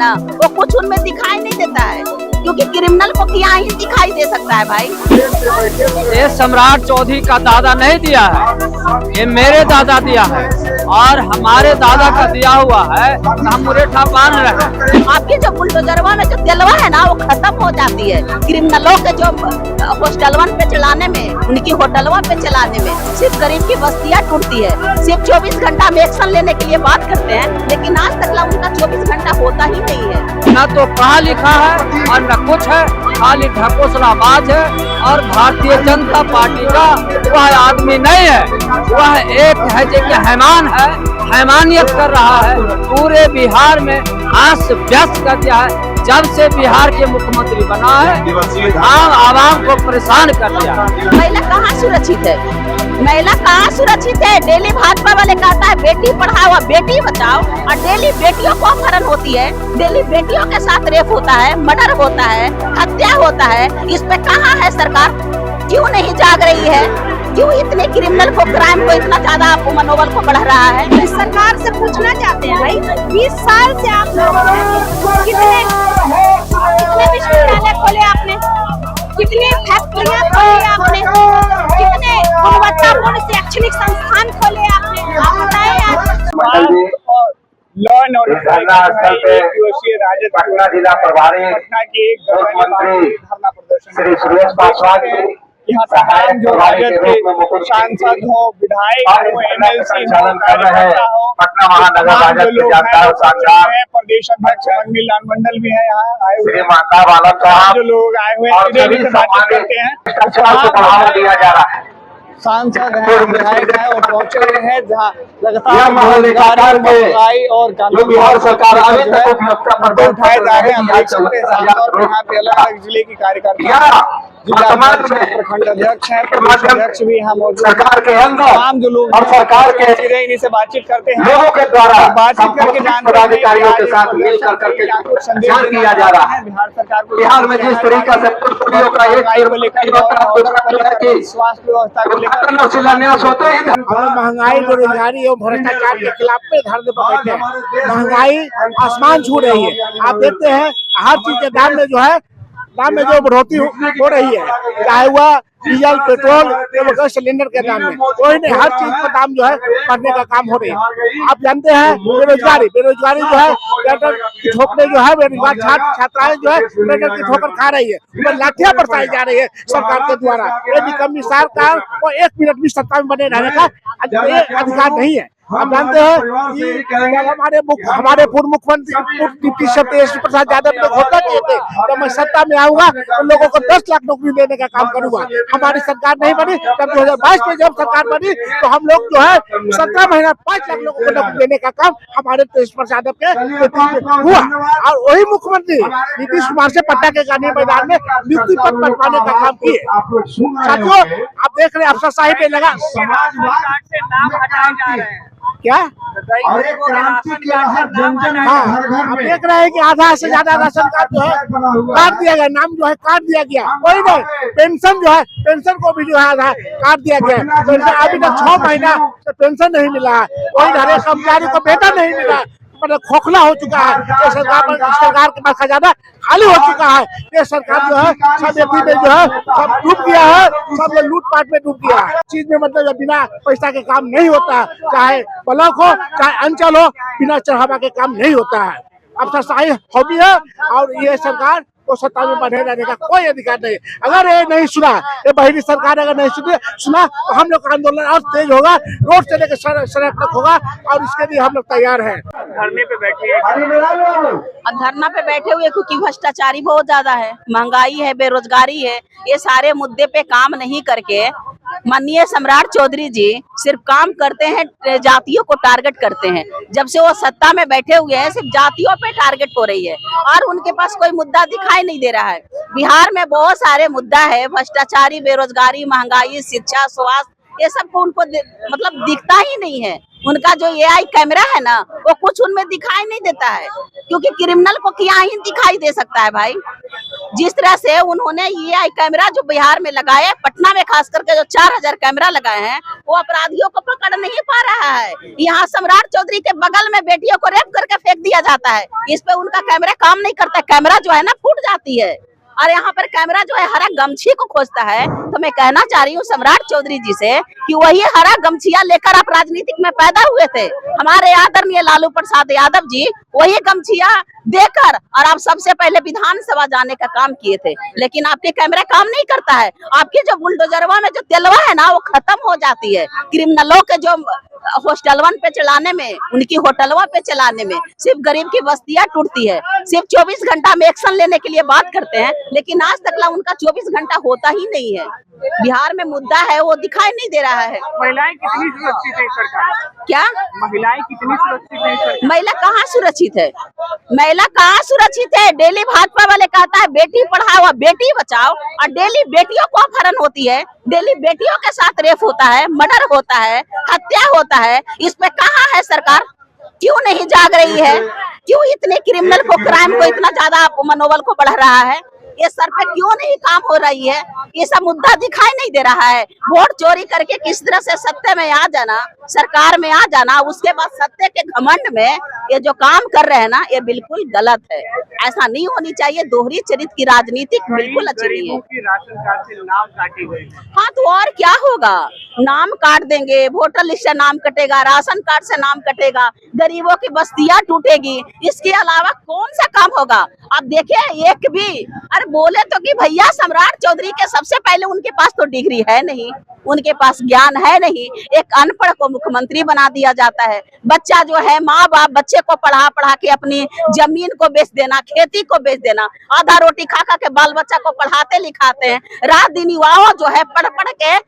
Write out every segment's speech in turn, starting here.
ना वो कुछ उनमें दिखाई नहीं देता है, क्योंकि क्रिमिनल को क्या ही दिखाई दे सकता है भाई। ये सम्राट चौधरी का दादा नहीं दिया है, ये मेरे दादा दिया है और हमारे दादा का दिया हुआ है, हम मुरेठा बांध रहे हैं। आपकी जो बुलडोजरवा में जो दिलवा है ना वो खत्म हो जाती है। क्रिमिनलों के जो हॉस्टलवन पे चलाने में, उनकी होटलवा पे चलाने में सिर्फ गरीब की बस्तियां टूटती है। सिर्फ 24 घंटा में एक्शन लेने के लिए बात करते हैं, लेकिन आज तक उनका 24 घंटा होता ही नहीं है। न तो पढ़ा लिखा है और न कुछ है, खाली ढकोसलाबाज है। और भारतीय जनता पार्टी का वह आदमी नहीं है, वह एक है जो कि हैमान है, हैमानियत कर रहा है। पूरे बिहार में अस्त व्यस्त कर दिया है। जब से बिहार के मुख्यमंत्री बना है, आम आवाम को परेशान कर दिया। महिला कहाँ सुरक्षित है? महिला कहाँ सुरक्षित है? डेली भाजपा वाले कहता है बेटी पढ़ाओ बेटी बचाओ, और डेली बेटियों को अपहरण होती है, डेली बेटियों के साथ रेप होता है, मर्डर होता है, हत्या होता है। इस पे कहाँ है सरकार? क्यों नहीं जाग रही है? क्यों इतने क्रिमिनल को, क्राइम को इतना ज्यादा आपको मनोबल को बढ़ रहा है? सरकार से पूछना चाहते हैं भाई, 20 साल से आप लोगों ने कितने विश्वविद्यालय खोले आपने, कितने फैक्ट्रियां खोली आपने, कितने गुणवत्तापूर्ण शैक्षणिक संस्थान खोले आपने, आप बताएं। लॉ एंड ऑर्डर पटना जिला प्रभारी पटना के मुख्यमंत्री श्री सुरेश पासवान जी, यहाँ तमाम जो राजद के सांसद हो, विधायक हो, एमएलसी कर रहे हैं। पटना महानगर राजद के जानकार साक्षात प्रदेश अध्यक्ष मंडी लाल मंडल भी है, यहाँ आए हुए श्री माता वाला साहब जो लोग आए हुए और सभी बातचीत करते हैं। को बढ़ावा दिया जा रहा है। सांसद है, विधायक है और पहुंचे हुए हैं जहाँ लगातार और जो बिहार सरकार अभी तक उठाए जा रहे हैं। हम देख सकते हैं यहाँ पे अलग अलग जिले की कार्यकर्ता, प्रखंड अध्यक्ष है, प्रदेश अध्यक्ष भी यहाँ मौजूद, सरकार के अंदर तमाम जो लोग और सरकार के इन्हीं से बातचीत करते हैं, लोगों के द्वारा बातचीत करके पदाधिकारियों के साथ मिलकर करके संचार किया जा रहा है। बिहार सरकार को बिहार में जिस तरीका से पुलियों का स्वास्थ्य व्यवस्था को लेकर शिलान्यास होते हैं, महंगाई, बेरोजगारी एवं भ्रष्टाचार के खिलाफ पे धरने पर बैठे हैं। महंगाई आसमान छू रही है। आप देखते हैं हर चीज के दाम में जो बढ़ोतरी हो रही है, चाहे वह डीजल, पेट्रोल एवं गैस सिलेंडर के दाम में, कोई नहीं, हर चीज का दाम जो है बढ़ने का काम हो रही है। आप जानते हैं बेरोजगारी जो है, ट्रैक्टर की ठोकरे जो है, बेरोजगार छात्राएं जो है ट्रैक्टर की ठोकर खा रही है, उन लाठियां बरसाई जा रही है सरकार के द्वारा। यदि कभी सरकार को 1 मिनट भी सत्ता में बने रहने का अधिकार नहीं है। आप जानते हैं कि हमारे पूर्व मुख्यमंत्री डिप्टी तेजस्वी प्रसाद यादव ने घोषणा किए थे, जब मैं सत्ता में आऊंगा तो लोगों को 10 लाख नौकरी देने का काम करूंगा। हमारी सरकार नहीं बनी, तब 2022 में जब सरकार बनी तो हम लोग जो है 17 महीना 5 लाख लोगों को नौकरी देने का काम हमारे तेजस्वी प्रसाद यादव के नेतृत्व में हुआ। और वही मुख्यमंत्री नीतीश कुमार से पटना के गांधी मैदान में नियुक्ति पद बनवाने का काम किए। साथियों, आप देख रहे हैं अफसरशाही पे लगा क्या, हाँ, आप देख रहे हैं कि आधा से ज्यादा राशन कार्ड जो है काट दिया गया, नाम जो है काट दिया गया। कोई नहीं, पेंशन जो है, पेंशन को भी जो है आधा काट दिया गया। पेंशन अभी तक 6 महीना से पेंशन नहीं मिला है। कोई हर एक कर्मचारी को वेतन नहीं मिला, मतलब खोखला हो चुका है। ये सरकार के पास खजाना खाली हो चुका है। ये सरकार जो है सब व्यक्ति में जो है सब डूब गया है, सब लूटपाट में डूब गया है। चीज में मतलब बिना पैसा के काम नहीं होता, चाहे ब्लॉक हो चाहे अंचल हो, बिना चढ़ावा के काम नहीं होता है। अफसरशाही हॉबी है और ये सरकार को सत्ता में बने रहने का कोई अधिकार नहीं। अगर ये नहीं सुना, ये बहिरी सरकार अगर नहीं सुना तो हम लोग का आंदोलन और तेज होगा, रोड से लेकर सड़क तक होगा, और इसके लिए हम लोग तैयार हैं। धरने पे बैठे धरना पे बैठे हुए क्योंकि भ्रष्टाचारी बहुत ज्यादा है, महंगाई है, बेरोजगारी है। ये सारे मुद्दे पे काम नहीं करके माननीय सम्राट चौधरी जी सिर्फ काम करते हैं, जातियों को टारगेट करते हैं। जब से वो सत्ता में बैठे हुए हैं सिर्फ जातियों पे टारगेट हो रही है और उनके पास कोई मुद्दा दिखाई नहीं दे रहा है। बिहार में बहुत सारे मुद्दा है, भ्रष्टाचारी, बेरोजगारी, महंगाई, शिक्षा, स्वास्थ्य, ये सब को उनको मतलब दिखता ही नहीं है। उनका जो AI कैमरा है ना वो कुछ उनमें दिखाई नहीं देता है, क्योंकि क्रिमिनल को क्या ही दिखाई दे सकता है भाई। जिस तरह से उन्होंने ये कैमरा जो बिहार में लगाए, पटना में खास करके जो 4000 कैमरा लगाए हैं, वो अपराधियों को पकड़ नहीं पा रहा है। यहाँ सम्राट चौधरी के बगल में बेटियों को रेप करके फेंक दिया जाता है, इस पे उनका कैमरा काम नहीं करता, कैमरा जो है ना फूट जाती है। और यहाँ पर कैमरा जो है हरा गमछी को खोजता है। तो मैं कहना चाह रही हूँ सम्राट चौधरी जी से कि वही हरा गमछिया लेकर आप राजनीतिक में पैदा हुए थे। हमारे आदरणीय लालू प्रसाद यादव जी वही गमछिया देकर और आप सबसे पहले विधानसभा जाने का काम किए थे, लेकिन आपके कैमरा काम नहीं करता है। आपके जो बुलडोजरवा में जो तेलवा है ना, वो खत्म हो जाती है। क्रिमिनलों के जो हॉस्टलवन पे चलाने में, उनकी होटलवा पे चलाने में सिर्फ गरीब की बस्तियां टूटती है। सिर्फ 24 घंटा में एक्शन लेने के लिए बात करते हैं, लेकिन आज तक उनका 24 घंटा होता ही नहीं है। बिहार में मुद्दा है वो दिखाई नहीं दे रहा है। महिलाएं कितनी सुरक्षित है सरकार? क्या महिलाएं कितनी सुरक्षित है सरकार? महिला कहाँ सुरक्षित है? महिला कहाँ सुरक्षित है? डेली भाजपा वाले कहता है बेटी पढ़ाओ और बेटी बचाओ, और डेली बेटियों को अपहरण होती है, डेली बेटियों के साथ रेप होता है, मर्डर होता है, हत्या होता है। इस पे कहाँ है सरकार? क्यों नहीं जाग रही है? क्यों इतने क्रिमिनल को, क्राइम को इतना ज्यादा मनोबल को बढ़ रहा है? ये सर पे क्यों नहीं काम हो रही है? ये सब मुद्दा दिखाई नहीं दे रहा है। वोट चोरी करके किस तरह से सत्ते में आ जाना, सरकार में आ जाना, उसके बाद सत्ते के घमंड में ये जो काम कर रहे हैं ना, ये बिल्कुल गलत है। ऐसा नहीं होनी चाहिए। दोहरी चरित्र की राजनीति बिल्कुल अच्छी नहीं है। राशन कार्ड से नाम काटी गई। हाँ, तो और क्या होगा? नाम काट देंगे, वोटर लिस्ट से नाम कटेगा, राशन कार्ड से नाम कटेगा, गरीबों की बस्तियां टूटेगी। इसके अलावा कौन सा काम होगा? आप देखिए, एक भी अरे बोले तो कि भैया सम्राट चौधरी के सबसे पहले उनके पास तो डिग्री है नहीं, उनके पास ज्ञान है नहीं। एक अनपढ़ को मुख्यमंत्री बना दिया जाता है। बच्चा जो है, माँ बाप बच्चे को पढ़ा पढ़ा के अपनी जमीन को बेच देना, खेती को बेच देना, आधा रोटी खा खा के बाल बच्चा को पढ़ाते लिखाते हैं। रात दिन युवाओं जो है पढ़ पढ़ के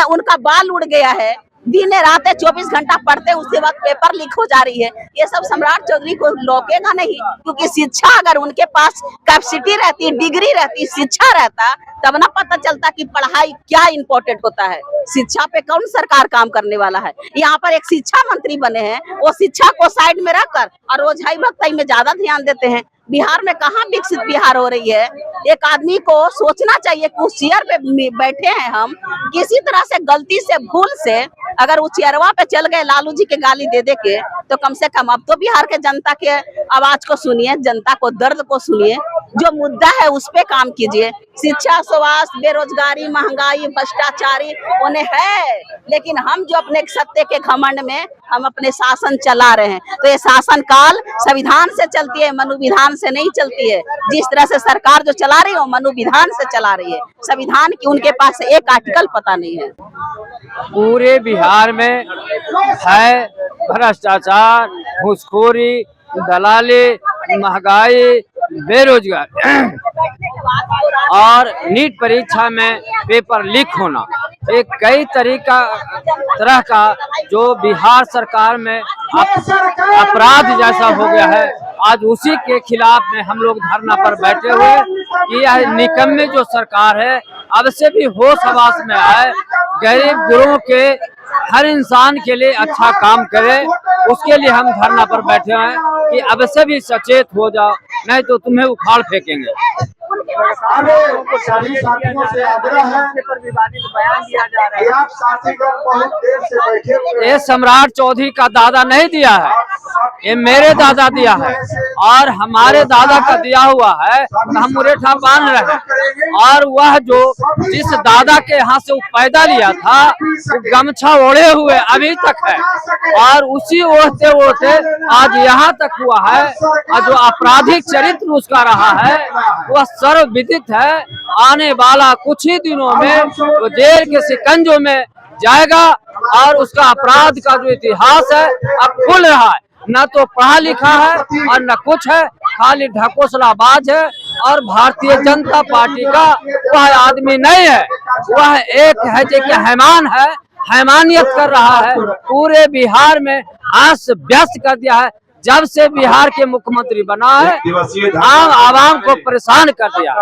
उनका बाल उड़ गया है। दिन रात 24 घंटा पढ़ते, उसके बाद पेपर लीक हो जा रही है। ये सब सम्राट चौधरी को रोकेगा नहीं, क्योंकि शिक्षा अगर उनके पास कैपेसिटी रहती, डिग्री रहती, शिक्षा रहता, तब ना पता चलता कि पढ़ाई क्या इम्पोर्टेंट होता है। शिक्षा पे कौन सरकार काम करने वाला है? यहाँ पर एक शिक्षा मंत्री बने हैं, वो शिक्षा को साइड में रखकर और रोजगाई भक्ताई में ज्यादा ध्यान देते हैं। बिहार में कहाँ विकसित बिहार हो रही है? एक आदमी को सोचना चाहिए कि उस चेयर पे बैठे हैं हम, किसी तरह से गलती से भूल से अगर उस चेयरवा पे चल गए लालू जी के गाली दे दे के, तो कम से कम अब तो बिहार के जनता के आवाज को सुनिए, जनता को दर्द को सुनिए, जो मुद्दा है उस पे काम कीजिए। शिक्षा, स्वास्थ्य, बेरोजगारी, महंगाई, भ्रष्टाचारी उन्हें है, लेकिन हम जो अपने सत्ते के घमंड में हम अपने शासन चला रहे हैं, तो ये शासन काल संविधान से चलती है, मनु विधान से नहीं चलती है। जिस तरह से सरकार जो चला रही है वो मनु विधान से चला रही है। संविधान की उनके पास एक आर्टिकल पता नहीं है। पूरे बिहार में है भ्रष्टाचार, घूसखोरी, दलाली, महंगाई, बेरोजगार और नीट परीक्षा में पेपर लीक होना, एक कई तरह का जो बिहार सरकार में अपराध जैसा हो गया है। आज उसी के खिलाफ में हम लोग धरना पर बैठे हुए कि यह निकम्मे जो सरकार है अब से भी होश हवास में आए, गरीब गुरुओं के हर इंसान के लिए अच्छा काम करे। उसके लिए हम धरना पर बैठे हैं कि अब से भी सचेत हो जाओ, नहीं तो तुम्हें उखाड़ फेंकेंगे। साथियों से आग्रह है, विवादित बयान दिया जा रहा है। आप साथीगण बहुत देर से बैठे हुए। ये सम्राट चौधरी का दादा नहीं दिया है, ये मेरे दादा दिया है और हमारे दादा का दिया हुआ है, तो हम मुरेठा बांध रहे हैं। और वह जो जिस दादा के यहाँ से वो पैदा लिया था, वो गमछा ओढ़े हुए अभी तक है और उसी ओढ़ते ओढ़ते आज यहाँ तक हुआ है। और जो आपराधिक चरित्र उसका रहा है वह सर्वविदित है। आने वाला कुछ ही दिनों में वो जेल के शिकंजों में जाएगा और उसका अपराध का जो इतिहास है अब खुल रहा है। न तो पढ़ा लिखा है और न कुछ है, खाली ढकोसलाबाज है। और भारतीय जनता पार्टी का वह आदमी नहीं है, वह एक है जो कि हैमान है, हैमानियत कर रहा है। पूरे बिहार में अस्त व्यस्त कर दिया है। जब से बिहार के मुख्यमंत्री बना है आम आवाम को परेशान कर दिया।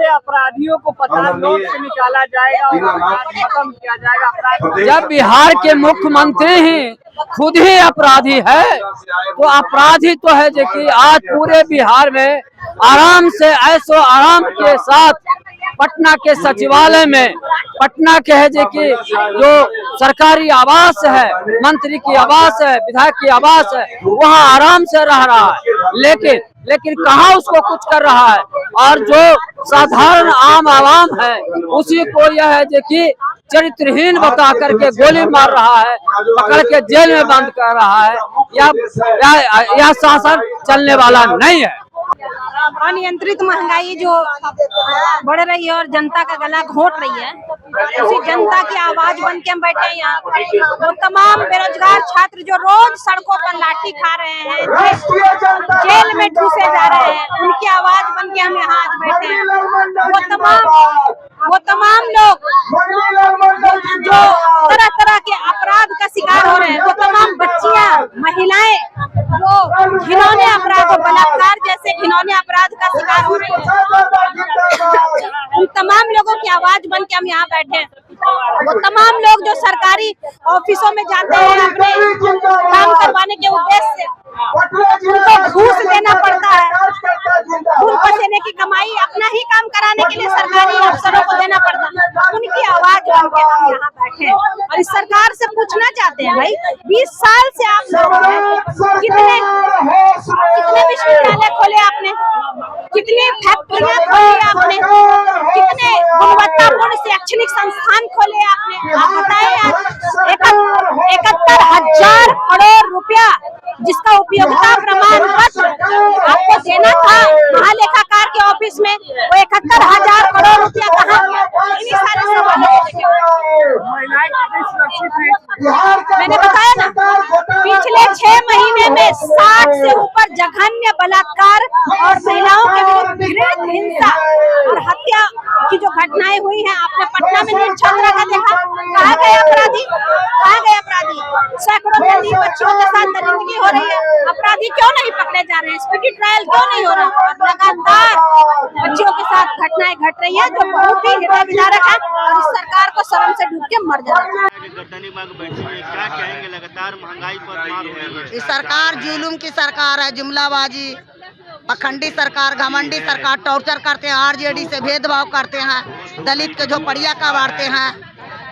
अपराधियों को पता से निकाला जाएगा और खत्म किया जाएगा। जब बिहार के मुख्यमंत्री ही खुद ही अपराधी है, तो अपराधी तो है जो कि आज पूरे बिहार में आराम से ऐसो आराम के साथ पटना के सचिवालय में, पटना के है कि जो सरकारी आवास है, मंत्री की आवास है, विधायक की आवास है, वहाँ आराम से रह रहा है। लेकिन कहाँ उसको कुछ कर रहा है। और जो साधारण आम आवाम है उसी को यह है कि चरित्रहीन बता करके गोली मार रहा है, पकड़ के जेल में बंद कर रहा है। यह शासन चलने वाला नहीं है। अनियंत्रित महंगाई जो बढ़ रही है और जनता का गला घोंट रही है, उसी जनता की आवाज बन के हम बैठे हैं यहाँ। वो तमाम बेरोजगार छात्र जो रोज सड़कों पर लाठी खा रहे हैं, जेल में ठूसे जा रहे हैं, उनकी आवाज बन के हम यहाँ आज बैठे हैं। वो तमाम लोग जो तरह तरह के अपराध का शिकार हो रहे हैं, वो तमाम बच्चियां, महिलाएं जो घिनौने अपराधों, बलात्कार जैसे घिनौने अपराध का शिकार हो रही है, उन तमाम लोगों की आवाज बन के हम यहाँ बैठे हैं। वो तमाम लोग जो सरकारी ऑफिसों में जाते हैं अपने काम करवाने के उद्देश्य से, उनको घूस देना पड़ता है, खून पसीने की कमाई अपना ही काम कराने के लिए सरकारी अफसरों को देना पड़ता है। उनकी आवाज बन के हम यहाँ बैठे हैं और इस सरकार से पूछना चाहते हैं, भाई 20 साल से आप लोग कितने विश्वविद्यालय खोले आपने, कितनी फैक्ट्रियां खोली आपने, कितने गुणवत्तापूर्ण शैक्षणिक संस्थान खोले आपने। आप बताएं, 71,000 करोड़ रुपया जिसका उपयोगिता प्रमाण पत्र आपको देना था महालेखाकार के ऑफिस में, वो 71,000 करोड़ रुपया कहाँ गया? इन्हीं सारे सवालों मैंने बताया ना, पिछले 6 महीने में 60 से ऊपर जघन्य बलात्कार और महिलाओं के विरुद्ध घृणित हिंसा और हत्या की जो घटनाएं हुई हैं, आपने पटना में नीट छात्रा का देखा, कहाँ गए अपराधी, कहाँ गए अपराधी? सैकड़ों दलित बच्चियों के साथ दरिंदगी हो रही है, अपराधी क्यों नहीं पकड़े जा रहे हैं? स्पीडी ट्रायल क्यों नहीं हो रहा? और लगातार बच्चियों के साथ घटनाएं घट रही है जो बहुत ही हृदय विदारक है और इस सरकार को शर्म से डूब के मर जाना चाहिए। क्या कहेंगे? लगातार महंगाई पर मार हो रही है। इस सरकार जुलूम की सरकार है, जुमलाबाजी, पखंडी सरकार, घमंडी सरकार, टॉर्चर करते हैं, आरजेडी से भेदभाव करते हैं, दलित के झोपड़िया का बांटते हैं,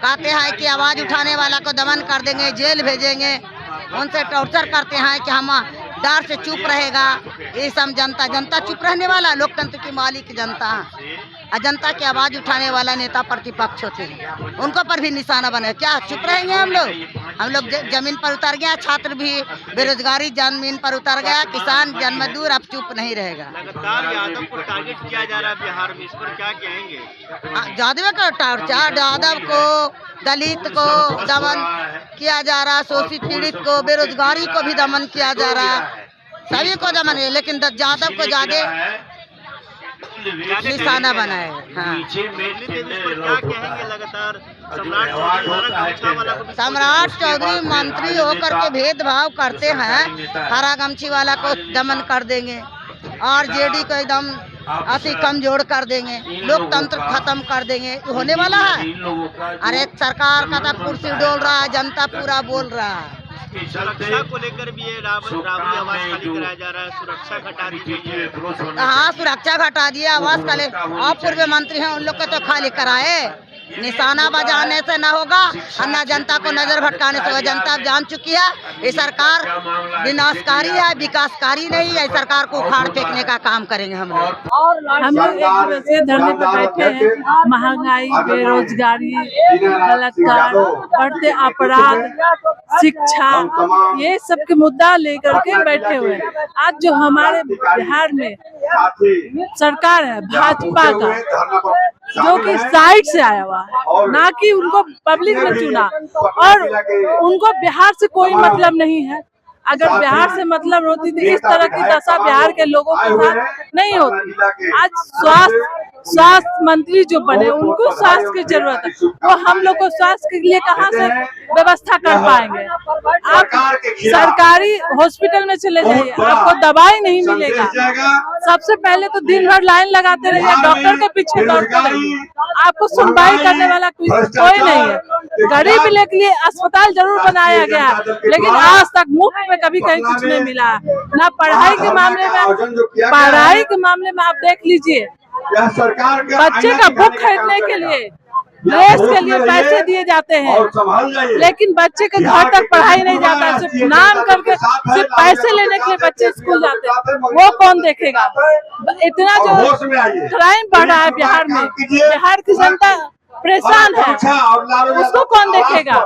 कहते हैं कि आवाज उठाने वाला को दमन कर देंगे, जेल भेजेंगे, उनसे टॉर्चर करते हैं कि हम डर से चुप रहेगा। ये सब जनता चुप रहने वाला, लोकतंत्र की मालिक जनता है। जनता की आवाज उठाने वाला नेता प्रतिपक्ष होते हैं, उनको पर भी निशाना बने। क्या चुप रहेंगे हम लोग जमीन पर उतर गया, छात्र भी बेरोजगारी जमीन पर उतर गया, किसान जनमजदूर अब चुप नहीं रहेगा। लगातार यादव को टारगेट किया जा रहा है बिहार में, इस पर क्या कहेंगे? यादव का टॉर्चर, यादव को, दलित को दमन किया जा रहा, शोषित पीड़ित को, बेरोजगारी को भी दमन किया जा रहा, सभी को दमन है, लेकिन यादव को ज्यादा निशाना बनाए। हाँ। क्या कहेंगे? लगातार सम्राट चौधरी मंत्री होकर के भेदभाव करते हैं, हरा गमछी वाला को दमन कर देंगे, आरजेडी को एकदम अति कमजोर कर देंगे, लोकतंत्र खत्म कर देंगे। होने वाला है। अरे सरकार का तो कुर्सी डोल रहा है, जनता पूरा बोल रहा है। सुरक्षा को लेकर भी ये राबड़ी आवाज खाली कराया जा रहा है, सुरक्षा घटा दी। हाँ, सुरक्षा घटा दिए, आवाज खाली। आप पूर्व मंत्री हैं, उन लोग को तो खाली कराए। निशाना बजाने से न होगा और न जनता को नजर भटकाने से होगा। जनता जान चुकी है ये सरकार विनाशकारी है, विकासकारी नहीं है। सरकार को उखाड़ फेंकने का काम करेंगे हम लोग। हम लोग एक दिवसीय धरने पर बैठे हैं। महंगाई, बेरोजगारी, बलात्कार, बढ़ते अपराध, शिक्षा, ये सब के मुद्दा लेकर के बैठे हुए हैं। आज जो हमारे बिहार में सरकार है भाजपा का, जो कि साइड से आया हुआ है, ना कि उनको पब्लिक ने चुना, और उनको बिहार से कोई मतलब नहीं है। अगर बिहार से मतलब होती तो इस तरह की दशा बिहार के लोगों के साथ नहीं होती। आज स्वास्थ्य स्वास्थ्य मंत्री जो बने उनको स्वास्थ्य की जरूरत है, तो हम लोग को स्वास्थ्य के लिए कहाँ से व्यवस्था कर पाएंगे। आप सरकारी हॉस्पिटल में चले जाइए, आपको दवाई नहीं मिलेगा। सबसे पहले तो दिन भर लाइन लगाते रहिए, डॉक्टर के पीछे दौड़ते रहिए, आपको सुनवाई करने वाला कोई नहीं है। गरीब के लिए अस्पताल जरूर बनाया गया, लेकिन आज तक मुफ्त में कभी कहीं कुछ नहीं मिला। ना पढ़ाई के मामले में आप देख लीजिए, बच्चे का बुक खरीदने के लिए, ड्रेस के लिए पैसे दिए जाते हैं, लेकिन बच्चे के घर तक पढ़ाई नहीं जाता है। सिर्फ नाम करके, सिर्फ पैसे लेने के लिए बच्चे स्कूल जाते हैं, वो कौन देखेगा। इतना जो क्राइम बढ़ रहा है बिहार में, बिहार की जनता परेशान है, उसको कौन देखेगा।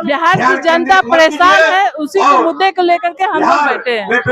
बिहार की जनता परेशान है, उसी के मुद्दे को लेकर के हम लोग बैठे हैं।